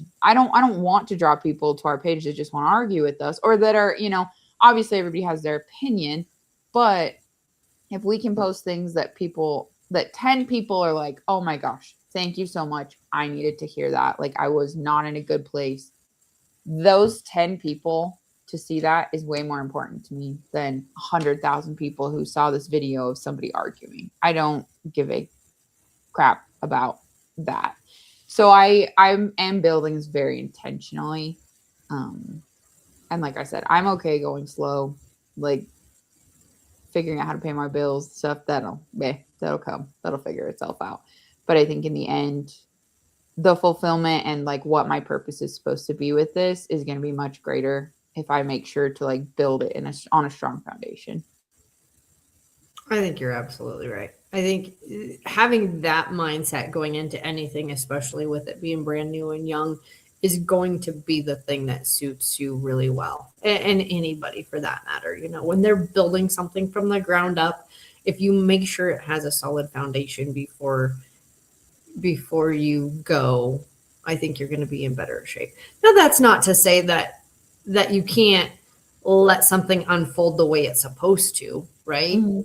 to draw people to our page that just want to argue with us, or that are, obviously everybody has their opinion, but if we can post things that 10 people are like, oh my gosh, thank you so much, I needed to hear that. Like I was not in a good place. Those 10 people to see that is way more important to me than 100,000 people who saw this video of somebody arguing. I don't give a crap about that. So I am building this very intentionally. And like I said, I'm okay going slow, like figuring out how to pay my bills, stuff that'll come, that'll figure itself out. But I think in the end, the fulfillment and like what my purpose is supposed to be with this is going to be much greater if I make sure to like build it on a strong foundation. I think you're absolutely right. I think having that mindset going into anything, especially with it being brand new and young, is going to be the thing that suits you really well. And anybody for that matter, when they're building something from the ground up, if you make sure it has a solid foundation before you go, I think you're going to be in better shape. Now, that's not to say that you can't let something unfold the way it's supposed to, right? Mm-hmm.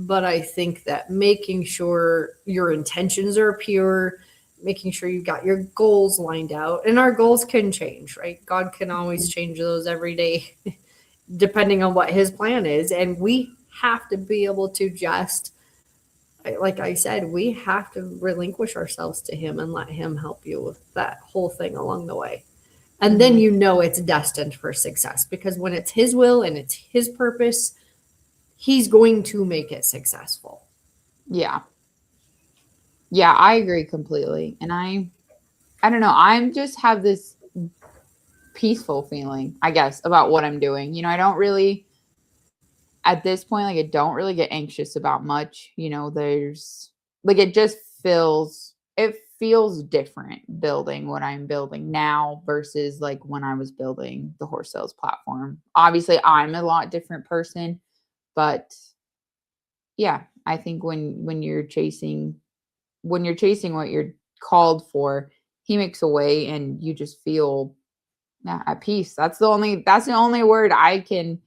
But I think that making sure your intentions are pure, making sure you got your goals lined out, and our goals can change, right? God can always change those every day depending on what his plan is. And we have to be able to just, like I said, we have to relinquish ourselves to him and let him help you with that whole thing along the way. And then you know it's destined for success, because when it's his will and it's his purpose, he's going to make it successful. Yeah. Yeah, I agree completely. And I don't know, I'm just have this peaceful feeling, I guess, about what I'm doing. I don't really at this point, like, I don't really get anxious about much. There's like it feels different building what I'm building now versus like when I was building the horse sales platform. Obviously, I'm a lot different person, but yeah, I think when you're chasing what you're called for, he makes a way and you just feel, yeah, at peace. That's the only word I can,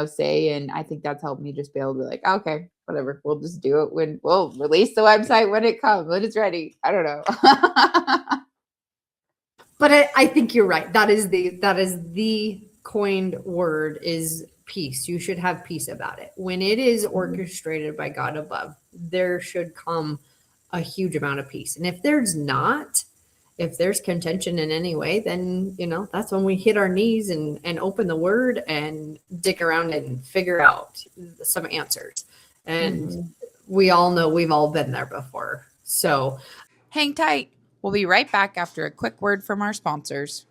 say. And I think that's helped me just be able to be like, okay, whatever. We'll just do it when we'll release the website when it comes, when it's ready. I don't know. But I think you're right. That is the coined word, is peace. You should have peace about it. When it is orchestrated by God above, there should come a huge amount of peace. And if there's not, if there's contention in any way, then that's when we hit our knees and open the word and dig around and figure out some answers. And we all know, we've all been there before. So Hang tight. We'll be right back after a quick word from our sponsors.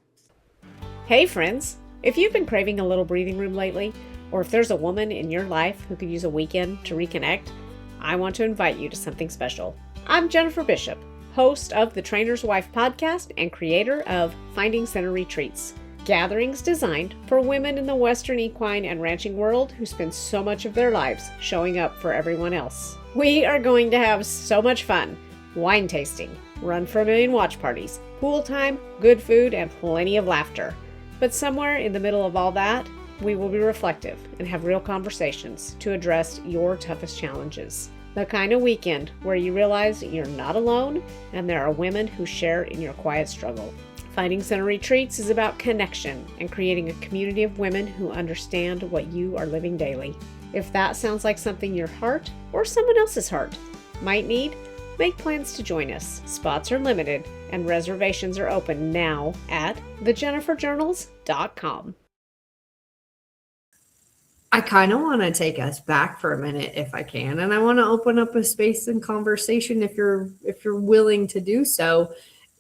Hey friends, if you've been craving a little breathing room lately, or if there's a woman in your life who could use a weekend to reconnect, I want to invite you to something special. I'm Jennifer Bishop, host of the Trainer's Wife podcast and creator of Finding Center Retreats, gatherings designed for women in the Western equine and ranching world who spend so much of their lives showing up for everyone else. We are going to have so much fun. Wine tasting, run for a million watch parties, pool time, good food, and plenty of laughter. But somewhere in the middle of all that, we will be reflective and have real conversations to address your toughest challenges. The kind of weekend where you realize you're not alone and there are women who share in your quiet struggle. Finding Center Retreats is about connection and creating a community of women who understand what you are living daily. If that sounds like something your heart or someone else's heart might need, make plans to join us. Spots are limited and reservations are open now at thejenniferjournals.com. I kind of want to take us back for a minute if I can, and I want to open up a space and conversation if you're willing to do so,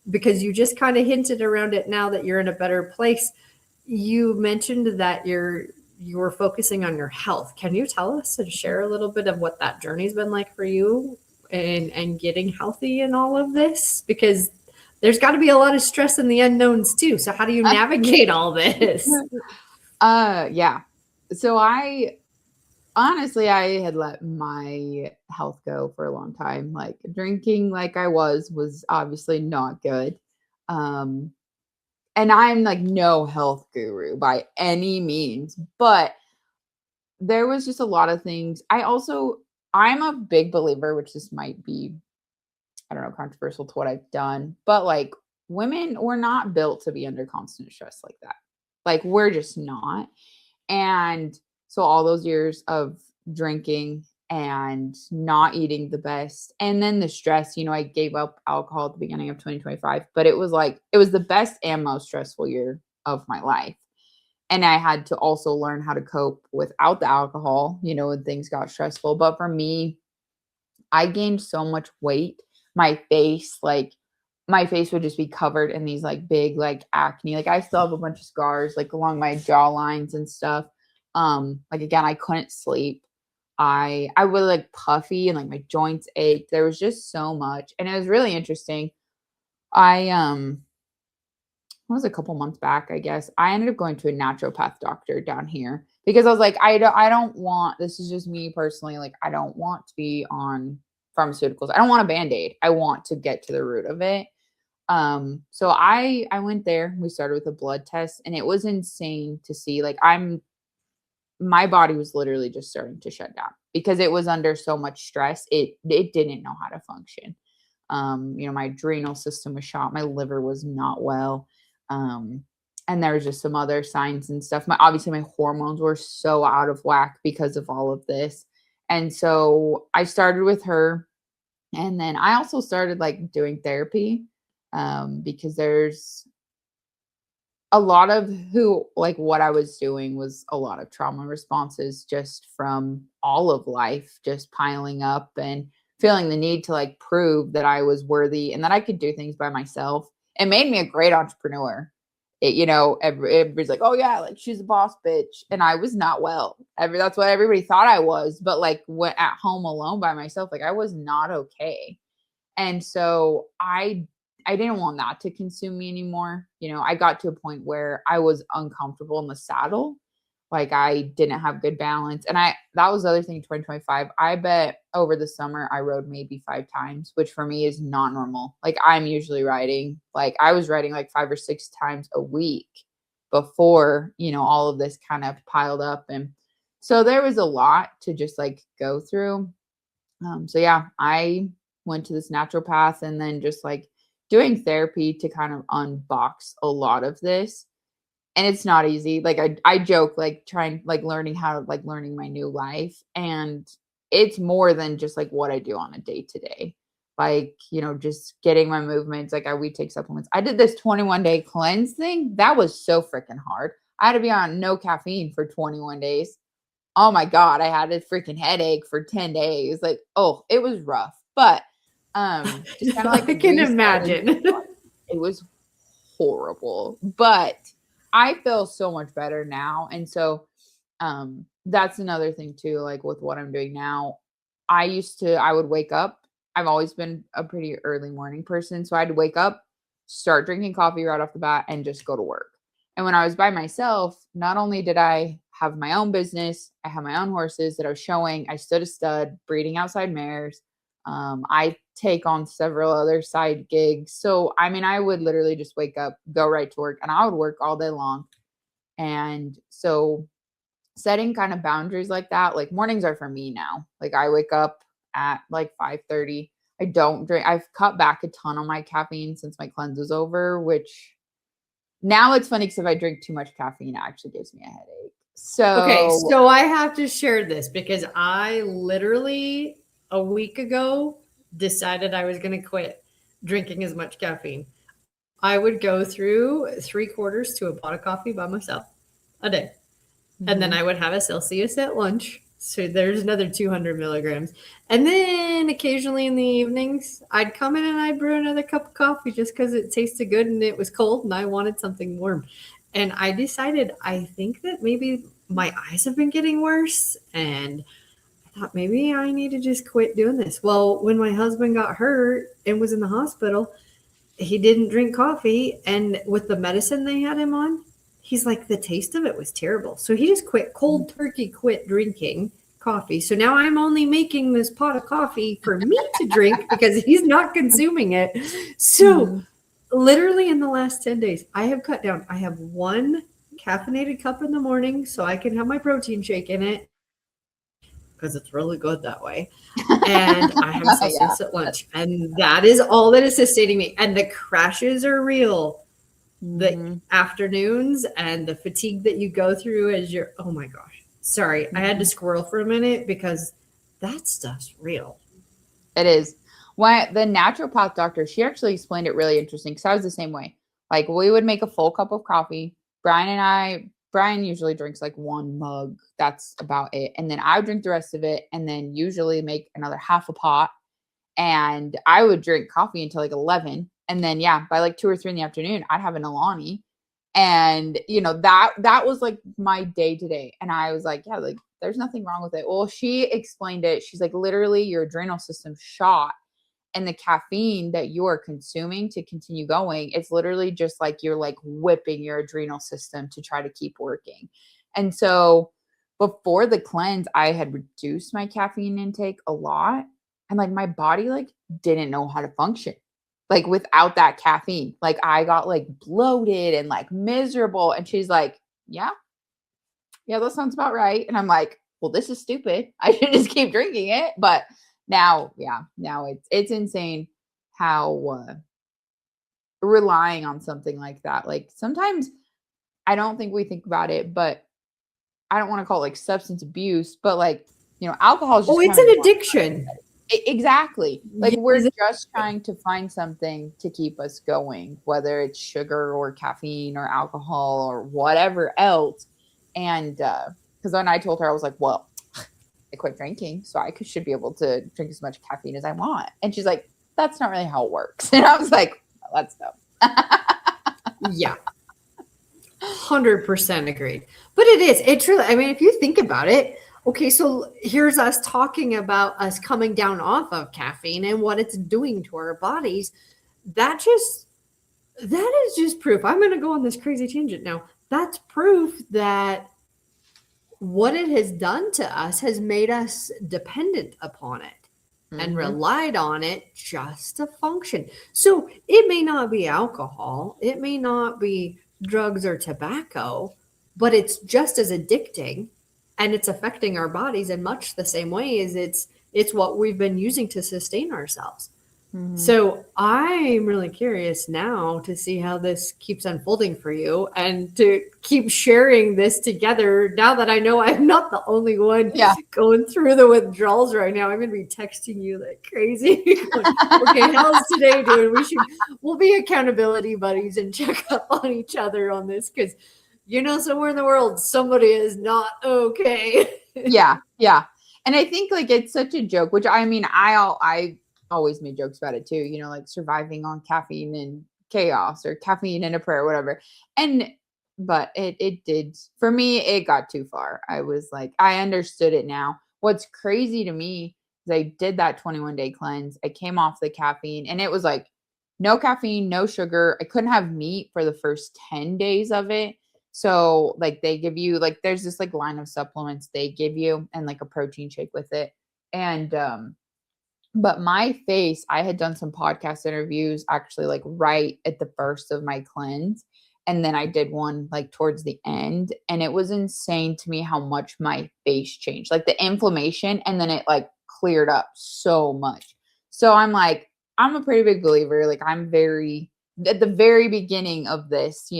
because you just kind of hinted around it now that you're in a better place. You mentioned that you were focusing on your health. Can you tell us and share a little bit of what that journey's been like for you and getting healthy in all of this? Because there's got to be a lot of stress in the unknowns too. So how do you navigate all this? Yeah. So I had let my health go for a long time. Like, drinking like I was obviously not good. And I'm like no health guru by any means, but there was just a lot of things. I'm a big believer, which this might be, I don't know, controversial to what I've done, but like, women were not built to be under constant stress like that. Like, we're just not. And so all those years of drinking and not eating the best, and then the stress, I gave up alcohol at the beginning of 2025, but it was the best and most stressful year of my life. And I had to also learn how to cope without the alcohol, when things got stressful. But for me, I gained so much weight. My face would just be covered in these like big like acne. Like, I still have a bunch of scars like along my jaw lines and stuff. Like, again, I couldn't sleep. I was like puffy and like my joints ached. There was just so much. And it was really interesting. It was a couple months back, I guess. I ended up going to a naturopath doctor down here because I was like, I don't want, this is just me personally. Like, I don't want to be on pharmaceuticals. I don't want a Band-Aid. I want to get to the root of it. So I went there. We started with a blood test, and it was insane to see. Like, I'm my body was literally just starting to shut down because it was under so much stress. It didn't know how to function. My adrenal system was shot. My liver was not well. And there was just some other signs and stuff. Obviously my hormones were so out of whack because of all of this. And so I started with her. And then I also started like doing therapy, because there's a lot of what I was doing was a lot of trauma responses just from all of life, just piling up and feeling the need to like prove that I was worthy and that I could do things by myself. It made me a great entrepreneur. Everybody's like, oh yeah, like she's a boss bitch. And I was not that's what everybody thought I was. But like when at home alone by myself, like I was not okay. And so I didn't want that to consume me anymore. I got to a point where I was uncomfortable in the saddle. Like I didn't have good balance. And that was the other thing in 2025. I bet over the summer I rode maybe 5 times, which for me is not normal. Like I'm usually riding, like I was riding like 5 or 6 times a week before, all of this kind of piled up. And so there was a lot to just like go through. So yeah, I went to this naturopath and then just like doing therapy to kind of unbox a lot of this. And it's not easy. Like I joke, like trying, like learning my new life. And it's more than just like what I do on a day to day. Like, just getting my movements. Like we take supplements. I did this 21-day cleanse thing. That was so freaking hard. I had to be on no caffeine for 21 days. Oh my God. I had a freaking headache for 10 days. Like, oh, it was rough. But just kind of like I can imagine. It was horrible. But I feel so much better now. And so that's another thing too, like with what I'm doing now. I would wake up. I've always been a pretty early morning person. So I'd wake up, start drinking coffee right off the bat and just go to work. And when I was by myself, not only did I have my own business, I had my own horses that I was showing. I stood a stud, breeding outside mares. I take on several other side gigs. So, I would literally just wake up, go right to work, and I would work all day long. And so setting kind of boundaries like that, like mornings are for me now. Like I wake up at like 5:30. I don't drink. I've cut back a ton on my caffeine since my cleanse is over, which now it's funny because if I drink too much caffeine, it actually gives me a headache. So I have to share this because I literally a week ago decided I was going to quit drinking as much caffeine. I would go through 3/4 to a pot of coffee by myself a day. Mm-hmm. And then I would have a Celsius at lunch. So there's another 200 milligrams. And then occasionally in the evenings, I'd come in and I'd brew another cup of coffee just because it tasted good and it was cold and I wanted something warm. And I decided, I think that maybe my eyes have been getting worse. And I thought maybe I need to just quit doing this. Well, when my husband got hurt and was in the hospital, he didn't drink coffee. And with the medicine they had him on, he's like, the taste of it was terrible. So he just cold turkey quit drinking coffee. So now I'm only making this pot of coffee for me to drink because he's not consuming it. So literally in the last 10 days, I have cut down. I have 1 caffeinated cup in the morning so I can have my protein shake in it because it's really good that way. And I have a Celsius at lunch. And that is all that is sustaining me. And the crashes are real. The afternoons and the fatigue that you go through as you're, oh my gosh, sorry. I had to squirrel for a minute because that stuff's real. It is. When the naturopath doctor, she actually explained it really interesting because I was the same way. Like we would make a full cup of coffee. Brian usually drinks like 1 mug. That's about it. And then I would drink the rest of it and then usually make another half a pot. And I would drink coffee until like 11. And then, by like 2 or 3 in the afternoon, I'd have an Alani. And, that was like my day to day. And I was like, like there's nothing wrong with it. Well, she explained it. She's like, literally your adrenal system shot and the caffeine that you are consuming to continue going. It's literally just like, you're like whipping your adrenal system to try to keep working. And so before the cleanse, I had reduced my caffeine intake a lot. And like my body like didn't know how to function. Like without that caffeine, like I got like bloated and like miserable. And she's like, yeah, yeah, that sounds about right. And I'm like, well, this is stupid. I should just keep drinking it. But now, yeah, now it's insane how relying on something like that. Like sometimes I don't think we think about it, but I don't want to call it like substance abuse, but like, alcohol is just Oh, it's kind an of addiction. exactly. Like we're Yes. just trying to find something to keep us going, whether it's sugar or caffeine or alcohol or whatever else. And because when I told her, I was like, well, I quit drinking, so I should be able to drink as much caffeine as I want. And she's like, that's not really how it works. And I was like, well, that's dumb. Yeah. 100% agreed. But it is. It's really, I mean, if you think about it, okay, so here's us talking about us coming down off of caffeine and what it's doing to our bodies. That is just proof. I'm going to go on this crazy tangent now. That's proof that what it has done to us has made us dependent upon it and relied on it just to function. So it may not be alcohol, it may not be drugs or tobacco, but it's just as addicting, and it's affecting our bodies in much the same way as it's what we've been using to sustain ourselves. So I'm really curious now to see how this keeps unfolding for you and to keep sharing this together. Now that I know I'm not the only one going through the withdrawals right now, I'm going to be texting you like crazy. Okay, how's today doing? We'll be accountability buddies and check up on each other on this, because somewhere in the world somebody is not okay. Yeah. And I think like it's such a joke, which I mean, I always made jokes about it too, like surviving on caffeine and chaos or caffeine and a prayer, whatever. But it did, for me, it got too far. I was like, I understood it now. What's crazy to me is I did that 21-day cleanse. I came off the caffeine and it was like no caffeine, no sugar. I couldn't have meat for the first 10 days of it. So like they give you like, there's this like line of supplements they give you and like a protein shake with it. And, but my face, I had done some podcast interviews actually like right at the first of my cleanse. And then I did one like towards the end. And it was insane to me how much my face changed, like the inflammation. And then it like cleared up so much. So I'm like, I'm a pretty big believer. Like I'm very at the very beginning of this,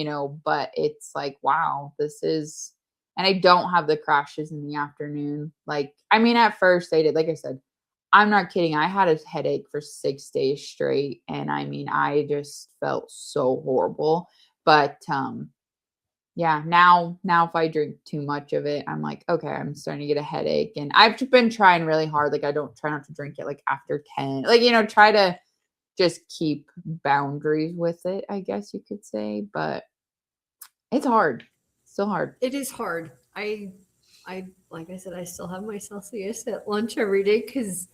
but it's like, wow, this is, and I don't have the crashes in the afternoon. Like, I mean, at first I did, like I said, I'm not kidding. I had a headache for 6 days straight. And I mean, I just felt so horrible. But yeah, now if I drink too much of it, I'm like, okay, I'm starting to get a headache. And I've been trying really hard. Like I don't try not to drink it like after 10. Like, try to just keep boundaries with it, I guess you could say. But it's hard. Still hard. It is hard. I like I said, I still have my Celsius at lunch every day because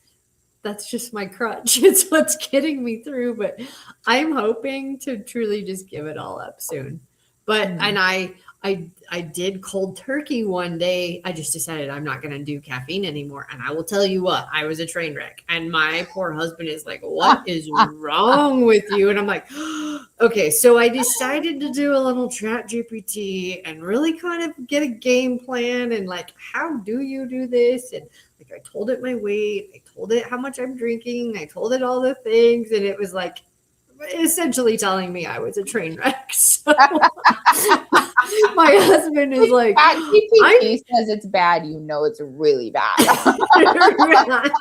that's just my crutch. It's what's getting me through. But I'm hoping to truly just give it all up soon. But and I did cold turkey one day. I just decided I'm not going to do caffeine anymore. And I will tell you what, I was a train wreck. And my poor husband is like, what is wrong with you? And I'm like, okay. So I decided to do a little chat GPT and really kind of get a game plan and like, how do you do this? And like, I told it my weight. I told it how much I'm drinking. I told it all the things. And it was like, essentially telling me I was a train wreck. So my husband is like, GPT says it's bad, it's really bad. Right?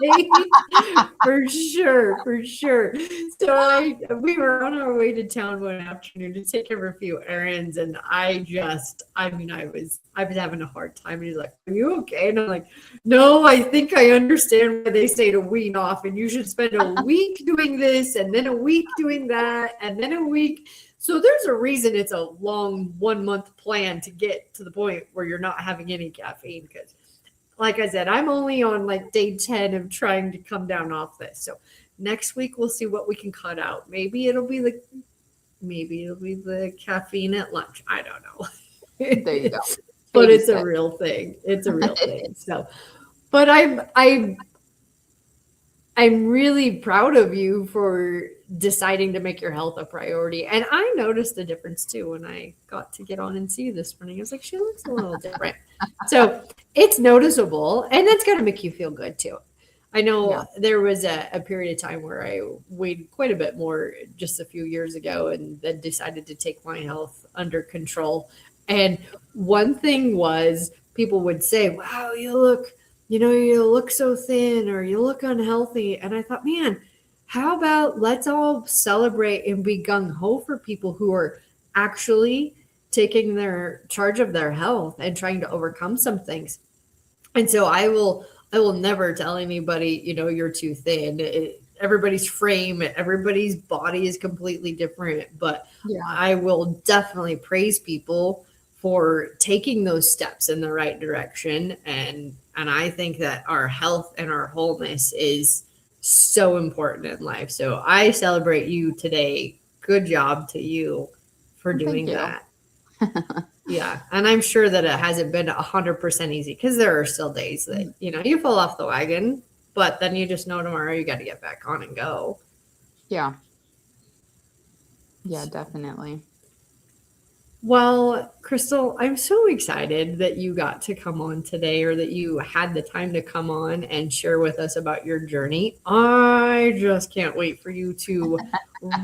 For sure. So we were on our way to town one afternoon to take care of a few errands, and I was having a hard time. And he's like, "Are you okay?" And I'm like, "No, I think I understand why they say to wean off, and you should spend a week doing this, and then a week doing that, and then a week." So there's a reason it's a long 1 month plan to get to the point where you're not having any caffeine. Because like I said, I'm only on like day 10 of trying to come down off this. So next week we'll see what we can cut out. Maybe it'll be the caffeine at lunch. I don't know. There you go. But it's a real thing. It's a real thing. So, but I'm really proud of you for deciding to make your health a priority. And I noticed a difference too when I got to get on and see you this morning. I was like, she looks a little different. So it's noticeable, and that's got to make you feel good too. I know Yeah. there was a period of time where I weighed quite a bit more just a few years ago and then decided to take my health under control. And one thing was people would say, wow, you look so thin or you look unhealthy. And I thought, man, how about let's all celebrate and be gung ho for people who are actually taking their charge of their health and trying to overcome some things. And so I will never tell anybody, you're too thin. Everybody's frame, everybody's body is completely different, but Yeah. I will definitely praise people for taking those steps in the right direction. And I think that our health and our wholeness is so important in life. So I celebrate you today. Good job to you for Well, thank doing you. that. Yeah. And I'm sure that it hasn't been 100% easy because there are still days that, you fall off the wagon, but then you just know tomorrow you got to get back on and go. Yeah. Yeah, definitely. Well, Crystal, I'm so excited that you got to come on today or that you had the time to come on and share with us about your journey. I just can't wait for you to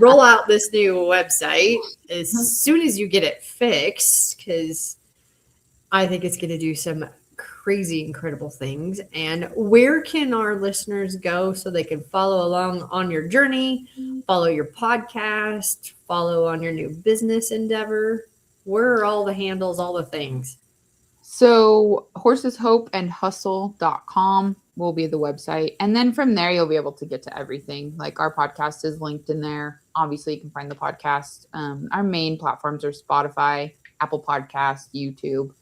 roll out this new website as soon as you get it fixed because I think it's going to do some crazy, incredible things. And where can our listeners go so they can follow along on your journey, follow your podcast, follow on your new business endeavor? Where are all the handles, all the things? So horseshopeandhustle.com will be the website. And then from there, you'll be able to get to everything. Like our podcast is linked in there. Obviously, you can find the podcast. Our main platforms are Spotify, Apple Podcasts, YouTube.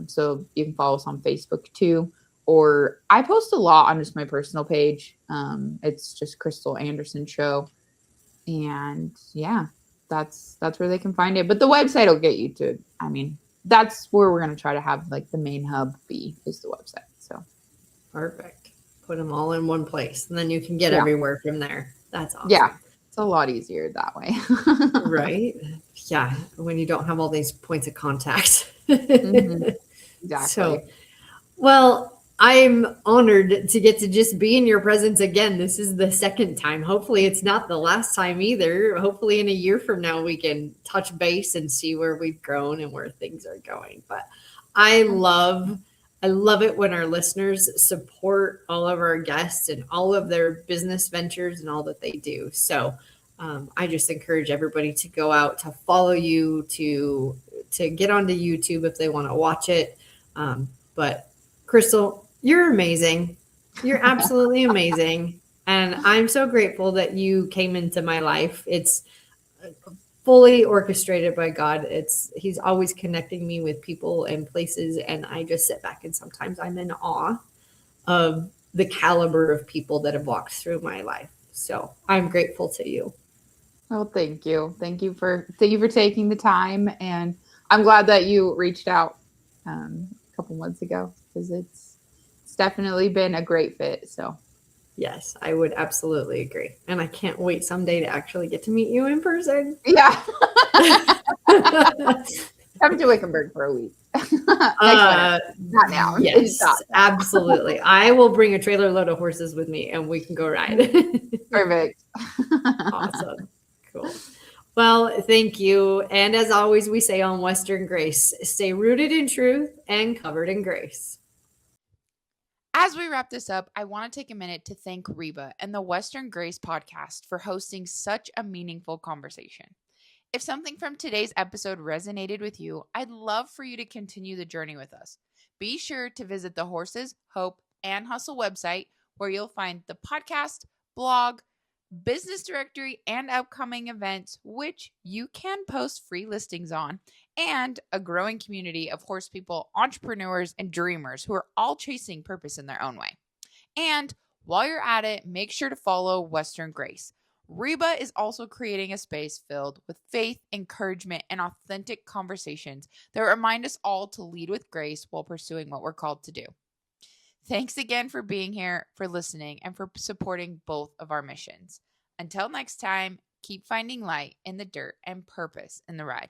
So you can follow us on Facebook too. Or I post a lot on just my personal page. It's just Crystal Anderson Show. And yeah, that's where they can find it. But the website will get you to, that's where we're going to try to have like the main hub be is the website. So perfect. Put them all in one place and then you can get Yeah. everywhere from there. That's awesome. Yeah, it's a lot easier that way. Right? Yeah. When you don't have all these points of contact. Mhm. Exactly. So, well, I'm honored to get to just be in your presence again. This is the second time. Hopefully, it's not the last time either. Hopefully, in a year from now, we can touch base and see where we've grown and where things are going. But I love it when our listeners support all of our guests and all of their business ventures and all that they do. So I just encourage everybody to go out to follow you, to get onto YouTube if they want to watch it. But Crystal, you're amazing. You're absolutely amazing. And I'm so grateful that you came into my life. It's fully orchestrated by God. He's always connecting me with people and places. And I just sit back and sometimes I'm in awe of the caliber of people that have walked through my life. So I'm grateful to you. Well, thank you. Thank you for taking the time. And I'm glad that you reached out a couple months ago because it's definitely been a great fit. So Yes, I would absolutely agree. And I can't wait someday to actually get to meet you in person. yeah, come to Wickenburg for a week. Next winter. Not now. Yes, Not now. absolutely. I will bring a trailer load of horses with me and we can go ride. Perfect. Awesome. Cool. Well, thank you. And as always, we say on Western Grace, stay rooted in truth and covered in grace. As we wrap this up, I want to take a minute to thank Reba and the Western Grace podcast for hosting such a meaningful conversation. If something from today's episode resonated with you, I'd love for you to continue the journey with us. Be sure to visit the Horses, Hope, and Hustle website where you'll find the podcast, blog, business directory, and upcoming events, which you can post free listings on, and a growing community of horse people, entrepreneurs, and dreamers who are all chasing purpose in their own way. And while you're at it, make sure to follow Western Grace. Reba is also creating a space filled with faith, encouragement, and authentic conversations that remind us all to lead with grace while pursuing what we're called to do. Thanks again for being here, for listening, and for supporting both of our missions. Until next time, keep finding light in the dirt and purpose in the ride.